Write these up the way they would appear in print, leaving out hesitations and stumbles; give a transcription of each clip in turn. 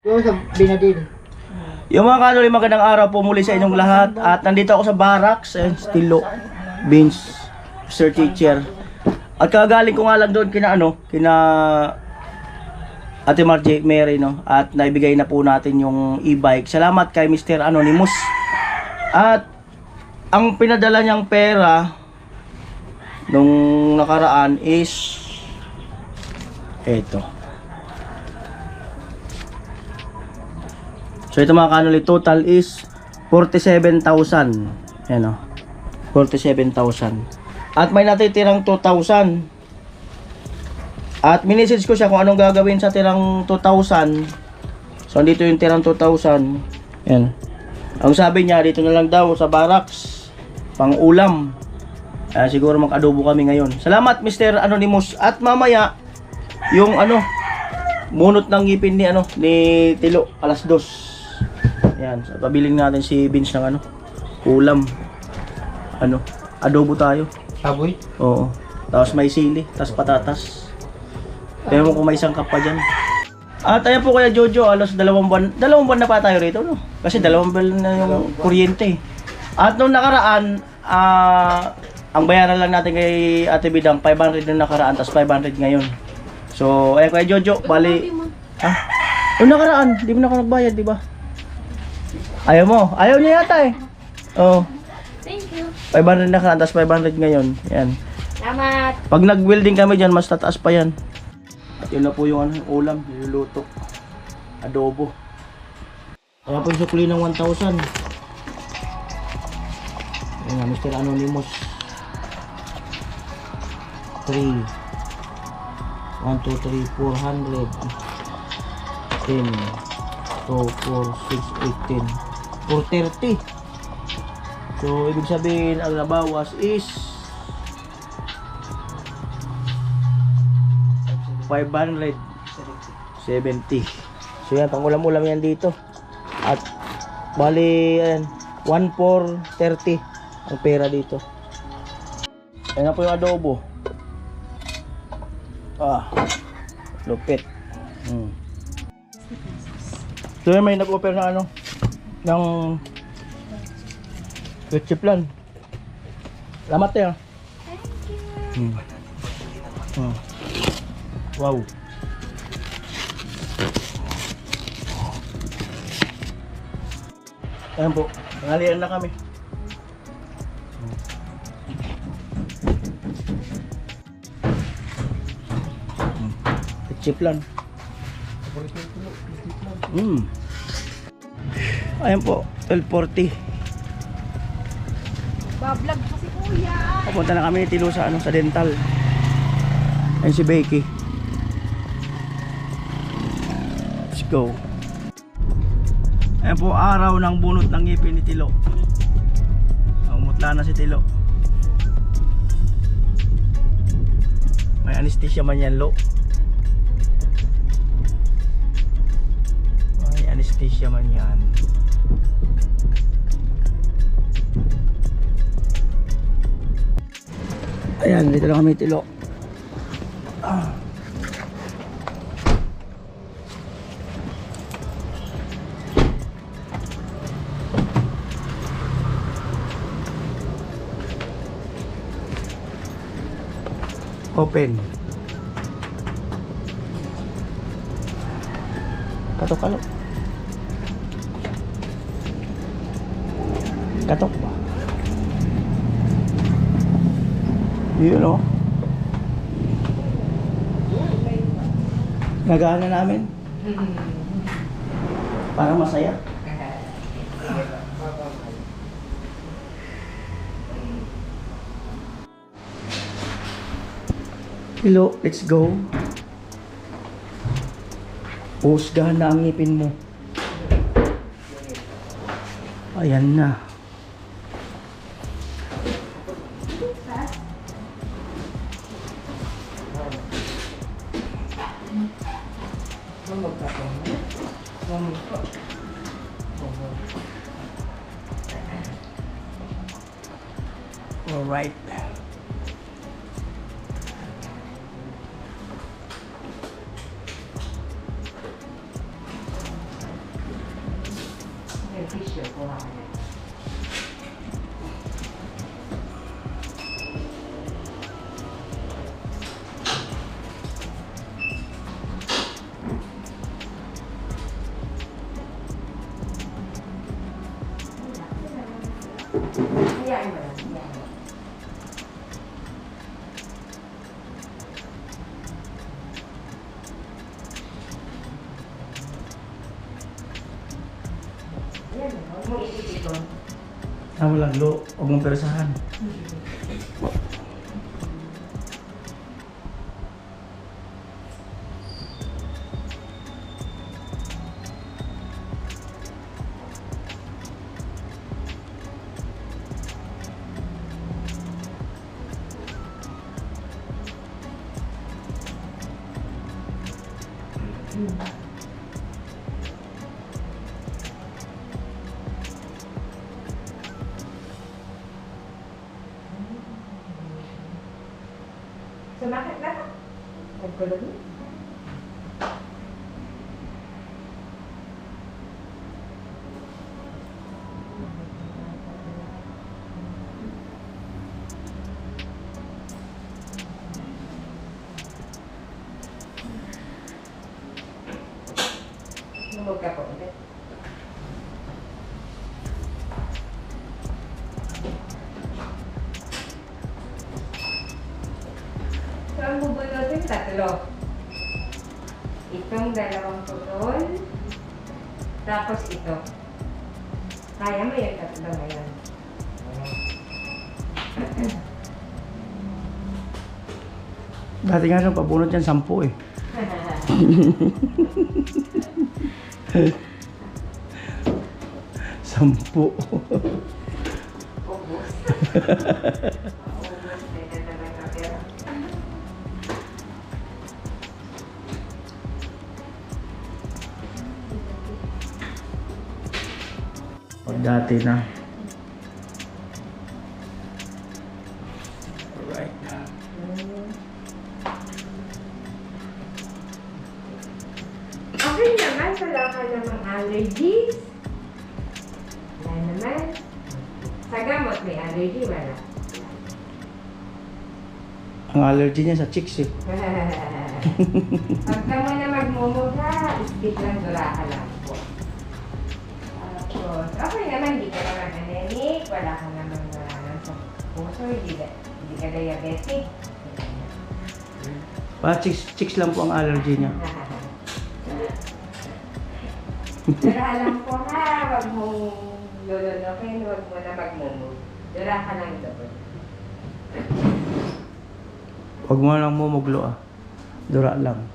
Yung sa Binadil. Yung mga kanuli, magandang araw po muli sa inyong lahat. At nandito ako sa barracks, Stilo, Vince, Sir Teacher. At kagaling ko nga lang doon kina Ate Margie Mary, no? At naibigay na po natin yung e-bike. Salamat kay Mr. Anonymous. At ang pinadala niyang pera nung nakaraan is eto. So ito mga kanuli, total is 47,000. Yan o, 47,000. At may natitirang 2,000. At minisage ko siya kung anong gagawin sa tirang 2,000. So dito yung tirang 2,000. Yan. Ang sabi niya, dito na lang daw sa barracks, pang ulam. Siguro mag-adobo kami ngayon. Salamat Mr. Anonymous. At mamaya, yung bunot ng ngipin ni Tilo, alas 2. Yan, so pabiling natin si Vince ng ulam. Adobo tayo. Saboy? Oo. Tapos may sili, tapos patatas. Tingnan mo kung may sangkap pa dyan. At ayan po Kuya Jojo, alas 2 buwan. 2 buwan na pa tayo rito, no? Kasi 2 buwan na yung kuryente. At nung nakaraan, ang bayaran lang natin kay Ate Bidang, 500 nung nakaraan, tapos 500 ngayon. So, ayan Kuya Jojo, bali... Nung nakaraan, di mo na ako nagbayad, di ba? Ayaw mo? Ayaw niya yata eh. Oo. Thank you. 500 nakaraan, tapos 500 ngayon. Yan. Salamat. Pag nag-welding kami dyan, mas tataas pa yan. At yun na po yung ulam, niluluto. Adobo. Kaya po yung sukli ng 1,000. Ayan nga, Mr. Anonymous. 3 1, 2, 3, 400 10 2, 4, 6, 8, 10 430. So, ibig sabihin, ang nabawas is 570. So yan, pang ulam-ulam yan dito. At bali, ayan, 1,430 ang pera dito. Ayan na po yung adobo. Lupit. So yan, may nag-offer na ng ketchup. Salamat tayo. Wow. Ayan po, nangalian na kami. Chip lang. Ayan po, 12:40. Bablog pa si Kuya. Papunta na kami ni Tilo sa dental. Ayan si Becky. Let's go. Ayan po, araw ng bunot ng ngipin ni Tilo. Umutla na si Tilo. May anesthesia man yan, lo. May anesthesia man yan. Ayan, dito lang kami Tilo. Open. Katok kalo. Katok ba? Yun o. Nagaan na namin. Para masaya. Hello, let's go. Husgahan na ang ngipin mo. Ayan na. Alright. tissue, kuha ka na. Hayaan mo lang, hayaan mo. Ayan, huwag mong ipitikon. Tama lang, lo. Huwag mong persahan. Sumakit na ka? Nagkulog mo? Lumog ka po ulit. So, ang bubunutin, tatlo. Itong dalawang putol. Tapos ito. Kaya mo yung tatlo ngayon. Dati nga siya, pabunot yan 10 eh. Sampu. Ubus. Ubus din na talaga pera. Pag dati na. Alright. Okay naman, wala ka namang allergies. Wala naman. Sa gamot may allergy, wala. Ang allergy niya sa chicks eh. Pagka mo na magmumugha, skip lang, dura ka lang po. Tapos, okay naman, hindi ka naman anemic, wala ka naman sa puso, hindi ka diabetic. Chicks lang po ang allergy niya. Dura lang po ha, wag mong lulunukin, wag mo na magmumug. Dura ka lang doon. Huwag mo lang mumuglo ah. Dura lang.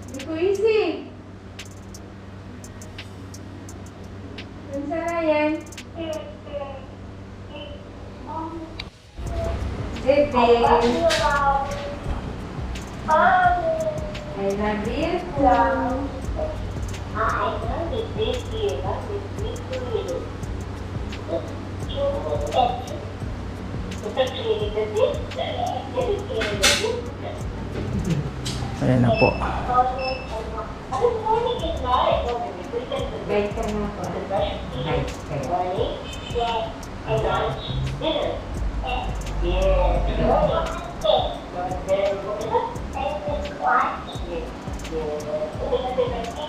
Hindi ko easy. Saan na yan? Sipin. I love you too. Ayan na po. Guide ka na ako. Guide kayo.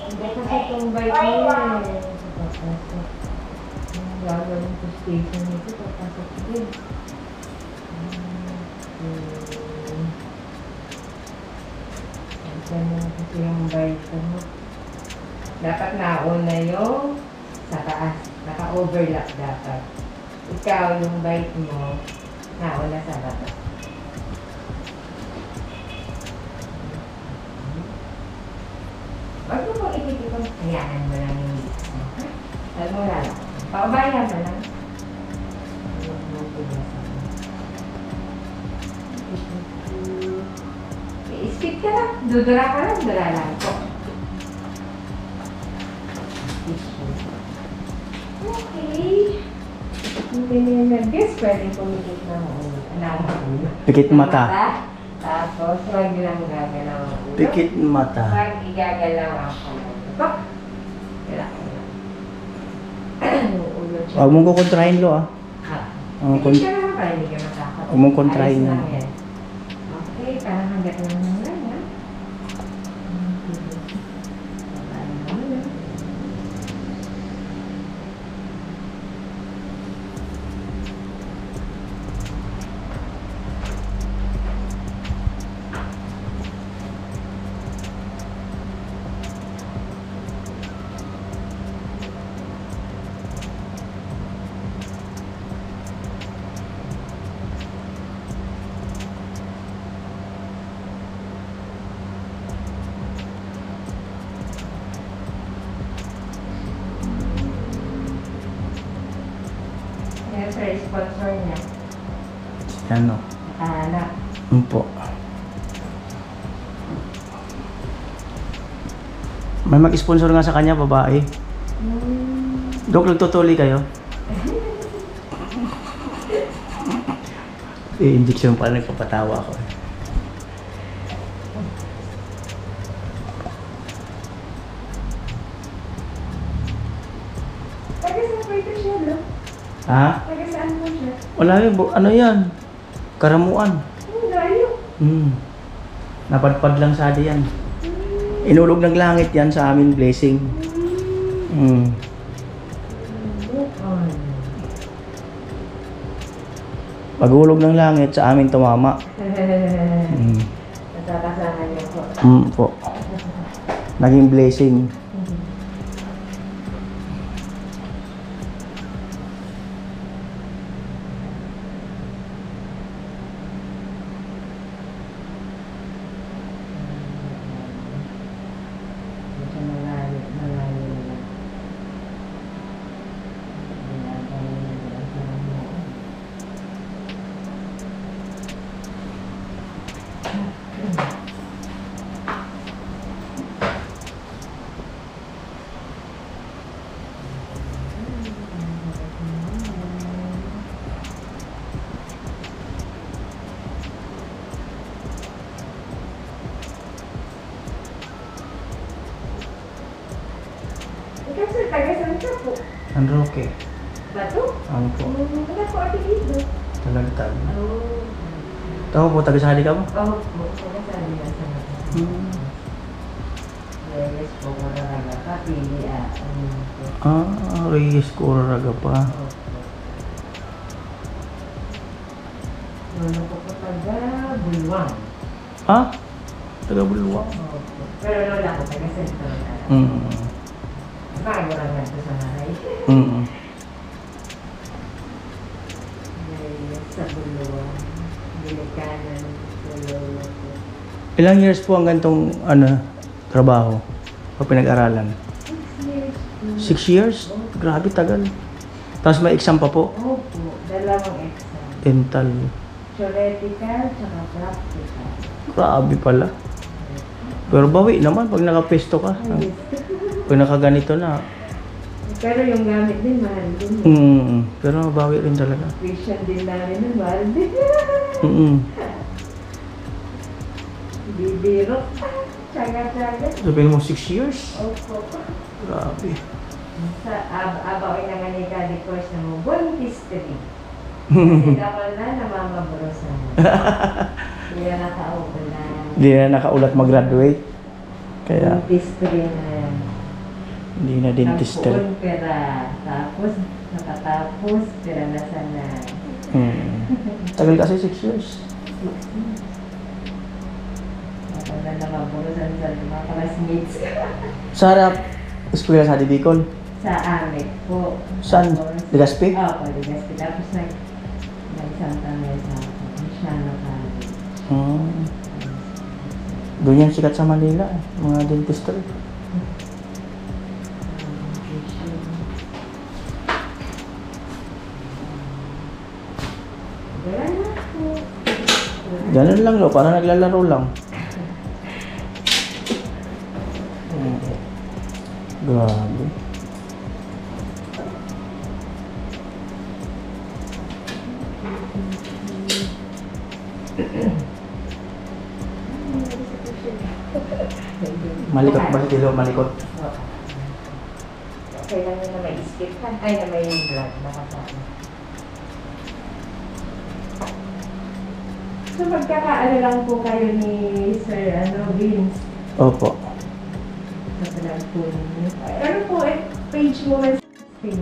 Hindi kasi itong bike mo yun. Ang gagawin ko station nito, papasok ko din. Saan na kasi yung bike mo. Dapat nauna yung sa taas. Naka-overlap dapat. Ikaw yung bike mo, nauna sa baba. Wag mo pong ikikitong hayaan mo lang yung lips mo. Alam mo lang. Paubayan mo lang. Huwag mo pinasan. I-skip ka lang. Dudura ka lang. Dura lang po. Okay. Hindi nyo nag-guess. Pwede pumikit na mo. ng ulo. Pikit mata. Tapos, huwag lang gagalaw ang ulo. Pikit mata. Huwag igagalaw ang ulo. Pak! Kailangan. Yung ulo siya. Huwag mong kukontrahin lo ah. Hindi ka naman para hindi ka matakot. Huwag mong kontrahin Ayos lang yan. Okay, parang hanggat lang naman ha. Yan sir, sponsor niya. Ano? Nakahanap. Po. May mag-sponsor nga sa kanya, babae. Dok, nagtutuli kayo? I-injection pa, nagpapatawa ako. Taga saan po ito siya, no? Ha? Taga saan po siya? Wala yun, ano yan? Karamuan. Layo. Napadpad lang sa adi yan. Inulog ng langit yan sa amin, blessing. Pag-ulog ng langit sa amin tumama. Natakasama niyo po. Po. Naging blessing. Medyo malayo na lang. Ikaw sir, taga saan ka po? Ang Roque. Bato? Ang po. Wala po ate dito. Talagtag. Oh. Tao po, taga-sali ka mo? Oh, po. Taga saan nila sa mga. Yes po, mararaga ka. Pili Reyes Coraga pa. Lolo ko po taga Bulwang. Taga Bulwa. Opo. Pero lola ko taga Sentro. Bakit mo lang ganito sa nanay? Sa Bulwang. Bilikanan. Lolo ko. Ilang years po ang gantong trabaho? O pinag-aralan? 6 years. 6 years? Grabe, tagal. Tapos may exam pa po. Opo. Dalawang exam. Dental. Theoretical, tsaka practical. Grabe pala. Pero bawi naman pag nakapesto ka. Pag nakaganito na. Pero yung gamit din, mahal din. Pero bawi rin talaga. Tuition din namin, mahal din. Bibiro. Tsaga-tsaga. Sabihin mo 6 years? Opo. Grabe. Sa abaw ay nanganika di course na mo, buntis tree. Kasi dapat na namamabrosan. Hindi na nakaulan. Hindi na nakaulat mag-graduate. Kaya Buntis tree na yan. hindi na dentistry. Nagpuon pera. Tapos, nakatapos, pera na sana. Tagal kasi 6 years. Dapat na namabrosan sa mga classmates. Sa harap, eskwela sa Bicol. Sa amin po. Saan? Tapos- Legazpi? Opo, Legazpi. Tapos nag-Santa Mesa ako. Misyano College. Doon yan sikat sa Manila, mga dentistry. Wala na po. Ganun lang lo, parang naglalaro lang. Grabe. Malikot ba si Tilo? Malikot. Okay lang yun na may skip ka. Ay, na may blood. Nakasama. So, magkakaano lang po kayo ni Sir, Vince. Opo. Natalag po ninyo. Ay, ano po, page mo man sa screen.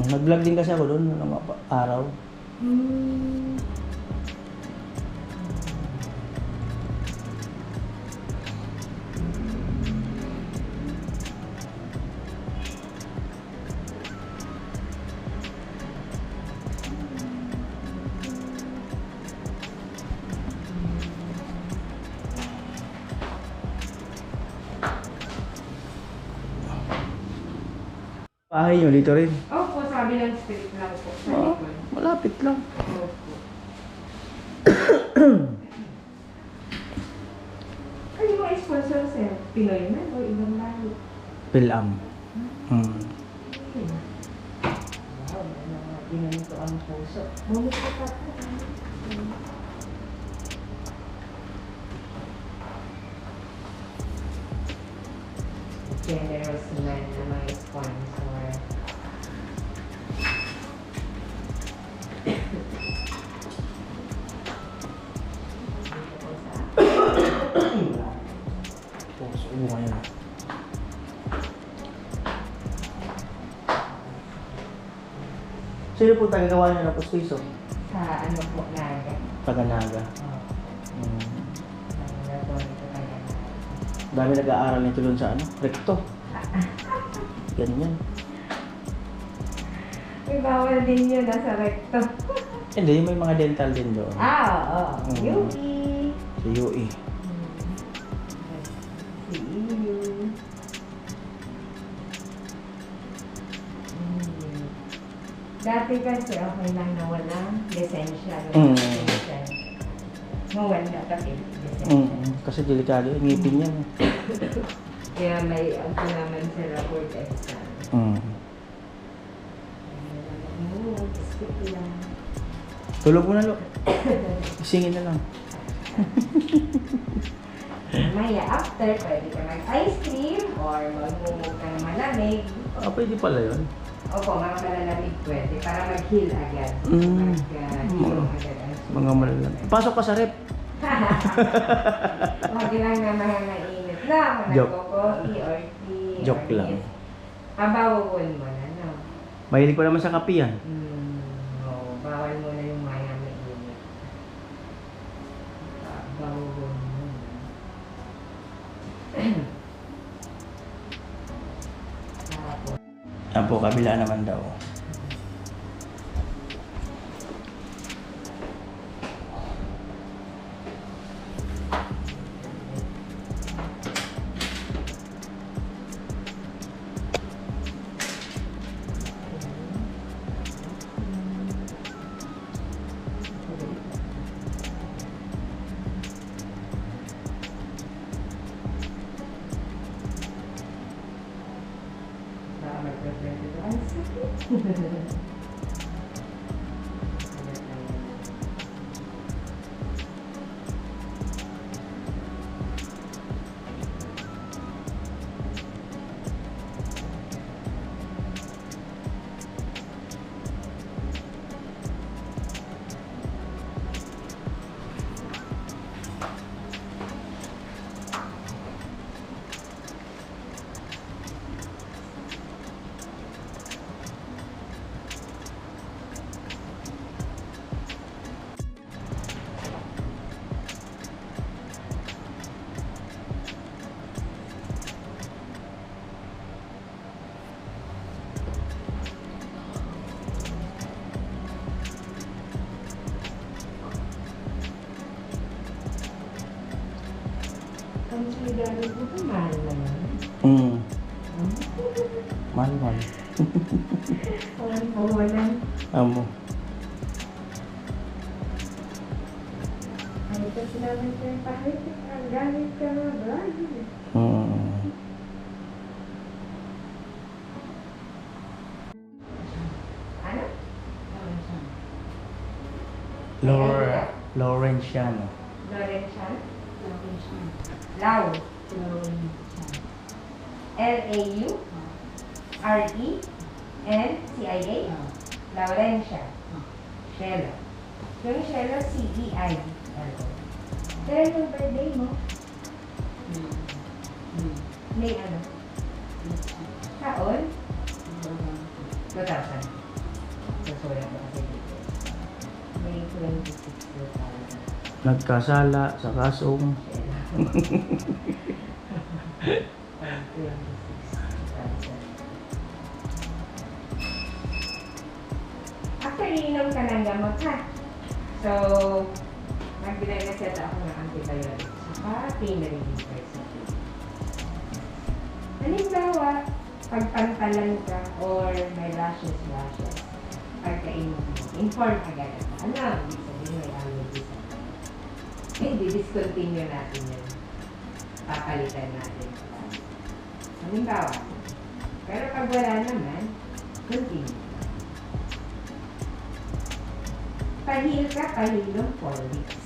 Nag-vlog din kasi ako doon ng mga araw. Hmm. Bahay nyo dito rin. Opo, sabi ng street lang po. Sa Oh, likod. malapit lang. Opo. Ano yung mga sponsor, sir? Pinoy man o ibang lahi? Pilam. Wow, ano mga ginanito ang puso. Bumit ko pa po. Generous man na mga sponsor. Puso mo ngayon. Sino po tagagawa niyo ng pustiso? Sa ano po, naga. Paganaga. Oh, ano na po nito kaya. Dami nag-aaral nito doon sa ano? Recto. Ganyan. May bawal din yun, nasa recto. Hindi, may mga dental din doon. Oo. Mm. Yuki. Sa UE. Si EU. Dati kasi okay lang na walang lisensya. Mawala kasi lisensya. Kasi delikado yung ngipin yan. Kaya may ang naman sa board exam. Skip lang. Tulog mo na, Lo. Isingin na lang. Maya after, pwede ka mag-ice cream or magmumog ka ng malamig. Ah, pwede pala yun. Opo, mga malalamig pwede para mag-heal agad. Mm. Mag-heal agad ang sugat. Mga malalang. Pasok ka sa rep. Huwag lang na mga mainit lang. Joke. Nagko-coffee or tea. Joke or lang. meat. Pabawawon mo na, no? Mahilig pa naman sa kape yan. Oo, bawal mo na yung maya mainit. Pabawawon mo na. Tapos, Yan po, kabila naman daw. baka mag-present ito. Ang sakit. Ang sinigamit mo ito, mahal naman. Mahal. Parang kawalan. Amo. Ano pa sinabi ko yung pahit? Ang gamit ka na, brady. Ano? Lower Laurentiano. Laurentian. Lau. L-A-U-R-E-N-C-I-A. Laurencia. Shelo. Yung Shelo, C-E-I-L-O. Kaya yung birthday mo? May ano? Taon? 2,000. Nasulat ko kasi dito. May 26,000. Nagkasala sa kasong After iinom ka ng gamot ha. So, nagbinag-set ako ng antibiotics. Saka pain relievers. Halimbawa, pagpantalan ka or may rashes, pagkainom mo, inform agad ka. Ano, ibig sabihin may allergy sa hindi, discontinue natin yun. Papalitan natin. Halimbawa. Pero pag wala naman, continue. Pahil ka, pahilong 4 weeks.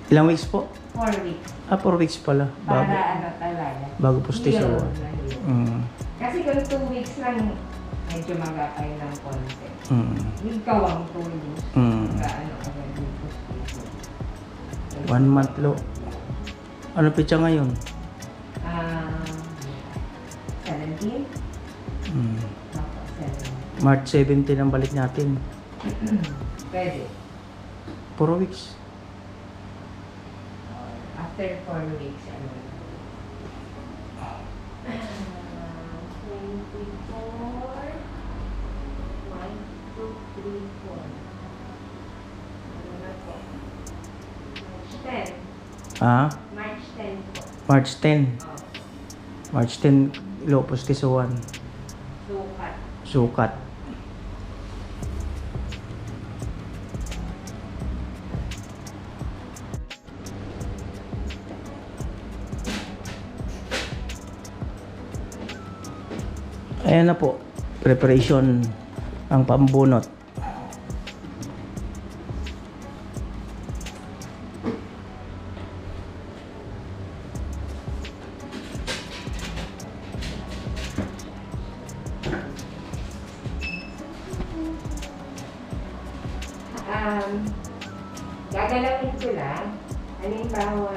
ilang weeks po? 4 weeks. 4 weeks pala. Para ano talaga. Bago pustiso. Heal na heal. Mm. Kasi kung 2 weeks lang, medyo magapay ng konti. Mm. Higawang tulos. Mm. Kaano agad yung pustiso. 1 month lo. Ano pitsa ngayon? 17? Mm. Opo, 17. March 17 ang balik natin. Pwede. 4 weeks. After 4 weeks, ano? 24. 1, 2, 3, 4. Ano na po? March 10. Ah? March 10 po. March 10. Oh, March 10 lo pustisoan. sukat. Sukat. Ayan na po, preparation ang pambunot. Gagalawin ko lang. Halimbawa,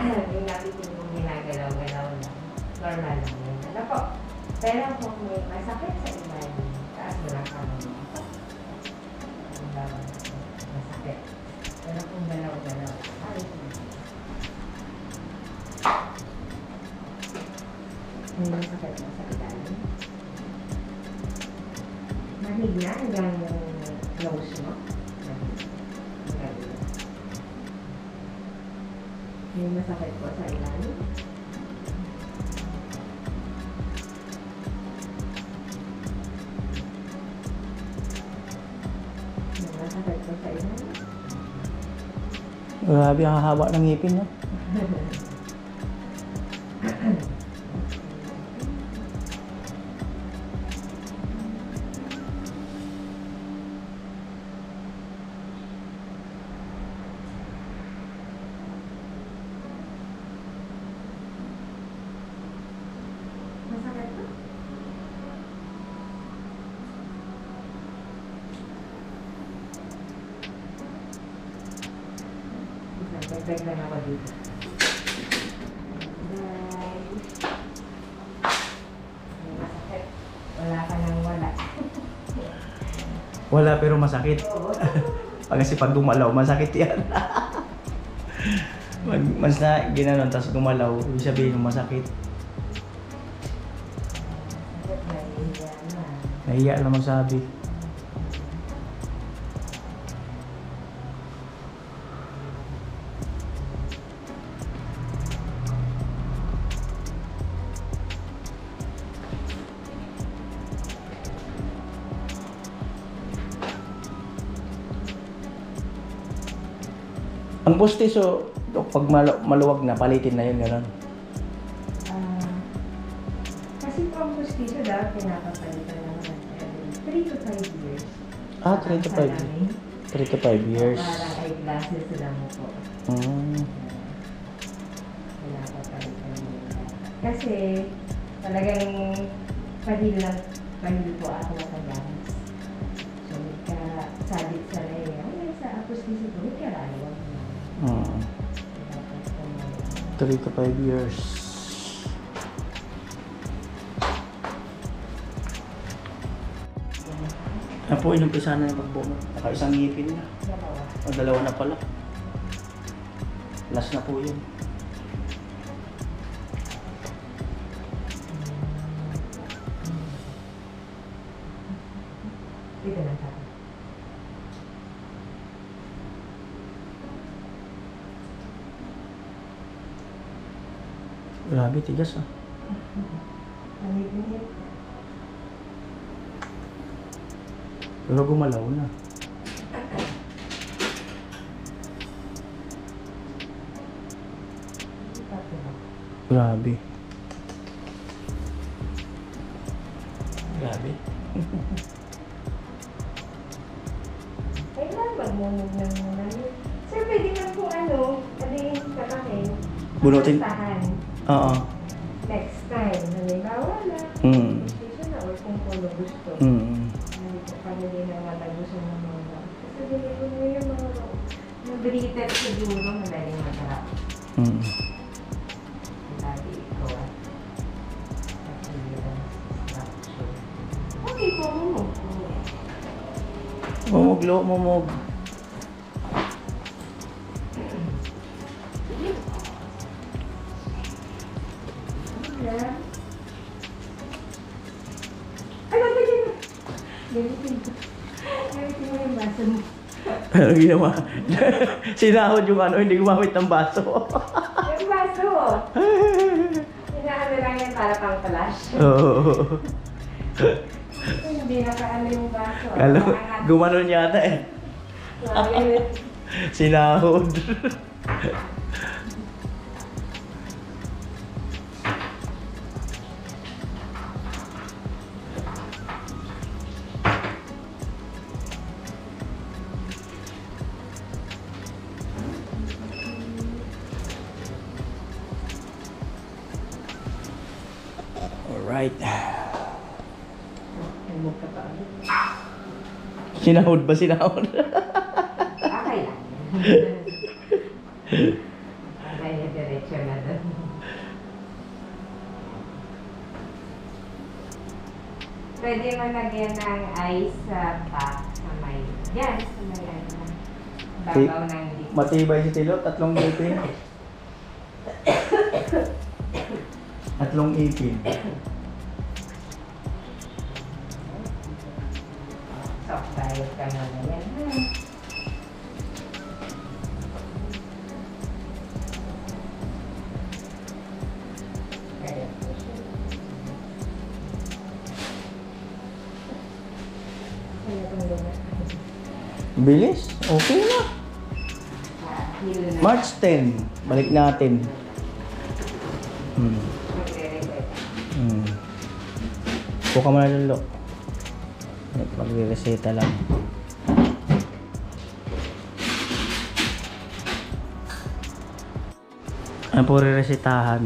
yung natin yung ginagalaw-galaw lang. Normal lang yun. Ano po? Pero kung may masakit sa ilalim, taas mo lang kamay mo. Halimbawa, masakit. Pero kung galaw-galaw, ayos mo. May masakit mo sa ilalim. Mahig na hanggang nose mo. May masakit po sa ilalim. May masakit po sa ilalim. Grabe ang hahaba ng ngipin, no? Masakit po? Dagdag lang ako dito. Dahil may masakit. Wala ka nang wala. Wala pero masakit. Oo. Kasi pag gumalaw, masakit yan. Mas na ginanon, tapos gumalaw, ibig sabihin masakit. Nahihiya na. Nahiya na magsabi. Ang pustiso, pag maluwag na, palitin na yun, gano'n. Kasi po ang pustiso dapat pinapapalitan naman every 3 to 5 years. 3 to 5. 3 3 to 5 years. Parang eyeglasses lang po. Mm. Wala pa palitan nila. Kasi talagang pahil po ako matagas. So, sabit sa naya. Ay, sa apos kasi po, karayawag na. Mm. 3 to 5 years. Yan po, inumpisa na yung pagbuo. Naka-isang ngipin na. O, dalawa na pala. Last na po yun. Dito lang sa akin. Grabe, tigas ah. Pamigil. Pero gumalaw na. Grabe. Grabe. Kailan magmumog ng muna? Sir, pwede man po sabihin sa akin. Bunutin? Tahan. Oo. Next time, halimbawa na. Mm. Decision na or kung puno gusto. Mm. Hindi ko pa hindi naman gusto ng mga. Kasi hindi ko mo yung mga nag-reader siguro, madaling magarap. Mm. Lagi ikaw at structure. Okay po, mumog po. Mumog, lo, mumog. Yeah. Ay, wag din mo. Gamitin ko. Gamitin mo yung baso mo. Ano ginawa? Sinahod yung hindi gumamit ng baso. Yung baso! Inaano lang yan para pang flash. Oo. Hindi nakaano yung baso. Gumanon yata eh. Sinahod. Alright. Nagmug ka pa. Sinahod ba sinahod? Okay lang. Okay na diretso na doon. Pwede mo lagyan ng ice sa pack sa may. Yan, sa may ano. Babaw ng lips. Matibay si Tilo, 3 ipin. 3 ipin. Soft diet ka na yan. Kaya po siya. Kaya itong lumat. Bilis, okay na. Hilo na. March 10, balik natin. Magre-reset. Buka mo na lulo. Magre-reseta lang. Ano po re-resetahan?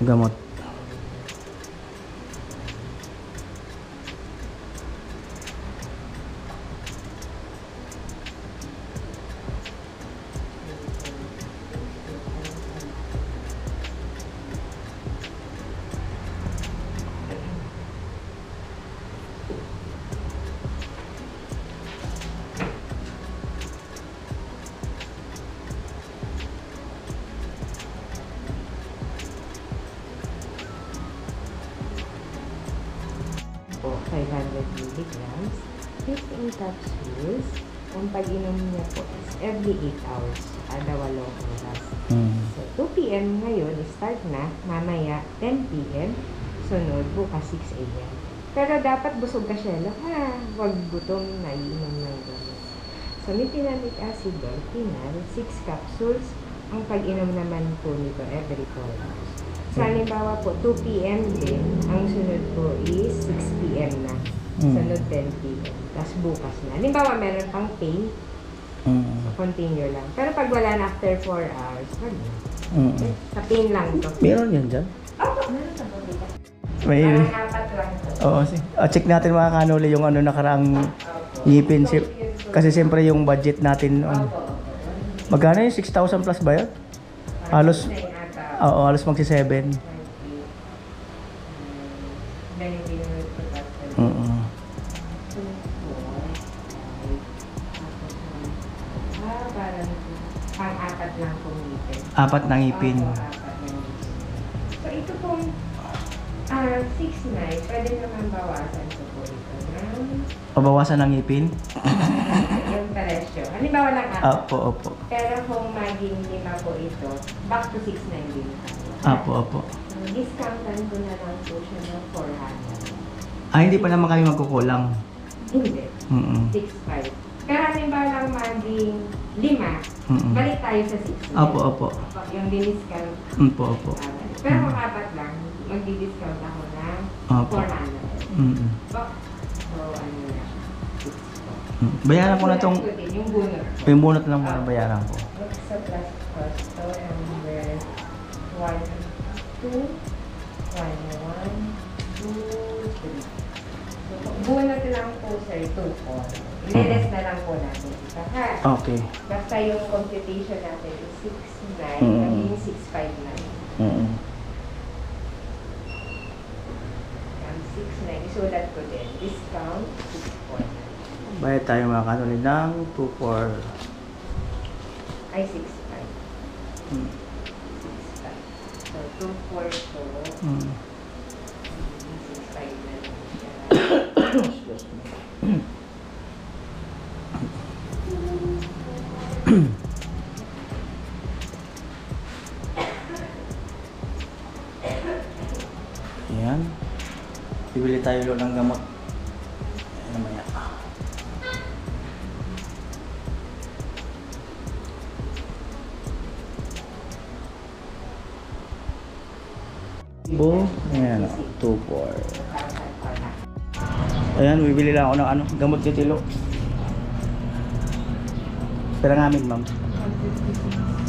Gamot. Po, 500 milligrams, 15 capsules. Ang pag-inom niya po is every 8 hours, kada 8 oras. So, 2 p.m. ngayon, start na. Mamaya, 10 p.m. Sunod, bukas 6 a.m. Pero dapat busog ka siya, ha? Huwag gutom na iinom ng gamot. So, methylamine acid, Dolphinal, 6 capsules. Ang pag-inom naman po nito every 4 hours. Sa halimbawa po, 2 p.m. din. Ang sunod po is 6 p.m. na. Sunod 10 p.m. Tapos bukas na. Halimbawa, meron pang pain, continue lang. Pero pag wala na after 4 hours, wala. Sa pain lang to. Meron yan dyan? Oo, meron sa bumita. May... Parang 4 lang to. Oo, check natin mga kanuli yung ano nakaraang ngipin. Kasi siyempre yung budget natin. Magkano yung 6,000 plus ba yun? Halos, oo, halos magsi-7. Pang-apat lang po ngipin. Apat na ngipin. Opo, apat na ngipin. So ito pong 6-9, pwede naman bawasan ko po ito ng Pabawasan ng ngipin? yung presyo. Halimbawa lang Opo. Pero kung maging 5 po ito, back to 6-9 din. Opo. So, discountan ko na lang po siya ng 400. Hindi pa naman kami magkukulang. Hindi. 6-5. Pero halimbawa lang maging 5, balik tayo sa 6. Opo. Yung diniscount. Opo. Pero kung apat lang, magdi-discount ako ng 400. So, ano na? Bayaran ko na tong... Yung bunot. Yung bunot lang muna bayaran ko. Sa plus cost, so number 1, 2, 1, 1, 2, 3. So, bunot lang po sir, 2, 4. I-less na lang po natin ito ha. Okay. Basta yung computation natin is 6, 9, maging 6, 5 na. 6, 9. Isulat ko din. Discount, 6, 4. Bayad tayo mga kanuli ng 2-4. Ay, 6, 5. 6, 5. So, 2, 4 to. 6, 5 na lang siya. Ayan. Bibili tayo ulit ng gamot. Ayan namaya. Ayan o. 2-4. Ayan, bibili lang ako ng gamot ni Tilo. Pera namin, ma'am.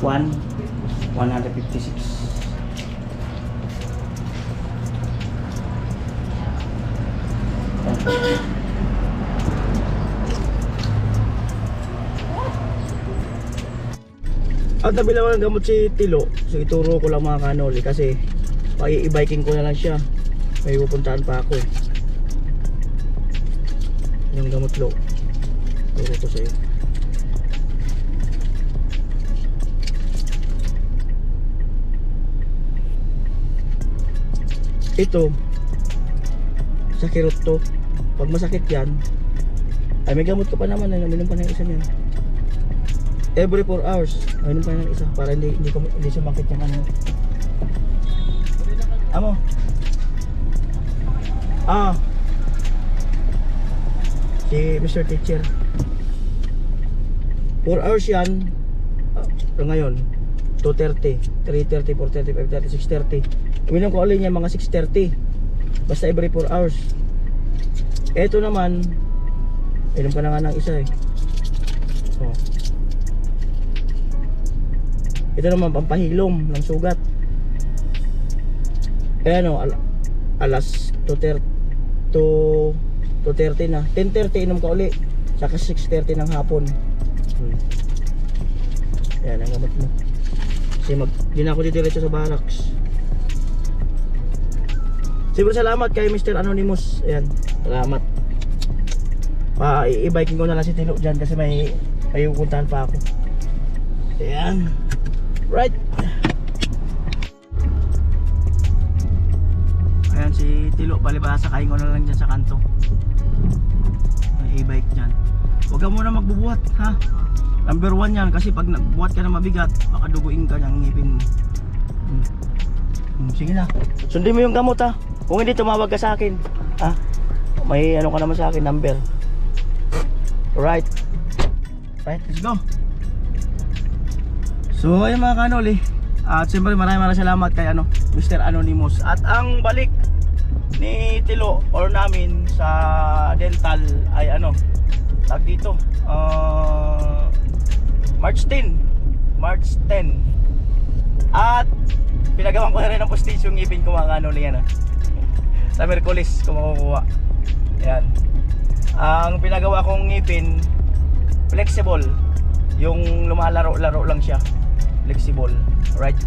156. At nabila ko ng gamot si Tilo. So ituro ko lang mga kanoli kasi i-biking ko na lang siya. May pupuntahan pa ako eh. Yung gamot lo. Turo ko sa'yo. Ito sa kirot to. Pag masakit yan, ay may gamot ka pa naman, minum pa ng isa niyan. Every 4 hours, minum pa ng isa para hindi sumakit yung ano. Amo. Si Mr. Teacher. 4 hours yan. Ngayon 2:30, 3:30, 4:30, 5:30, 6:30. Minum ko ulit yan mga 6:30. Basta every 4 hours. Ito naman, minum ka na nga ng isa eh. Ito naman pampahilom ng sugat. Ayan o, alas 2:30 na. 10:30 inom ka uli. Saka 6:30 ng hapon. Ayan ang gamot mo. Kasi di na ako didiretso sa barracks. Siguro salamat kay Mr. Anonymous. Ayan, salamat. I-biking ko na lang si Tilo dyan kasi may pupuntahan pa ako. Ayan. Right. Ayan si Tilo, palibasa kain ko na lang dyan sa kanto. May e-bike dyan. Huwag ka muna magbubuhat ha. Number 1 yan kasi pag nagbuhat ka na mabigat baka duguin ka ng ngipin mo. Sige na, sundin mo yung gamot ha. Kung hindi tumawag ka sa akin ha. May ano ka naman sa akin, number. Right, let's go. So ayun mga kanoli. At siyempre maraming salamat kay Mr. Anonymous. At ang balik ni Tilo or namin sa dental ay tag dito, March 10. At pinagawan ko na rin ng postage yung ngipin ko mga ano yan sa Merkulis kung makukuha. Ayan. Ang pinagawa kong ngipin flexible, yung lumalaro-laro lang siya, flexible. Alright.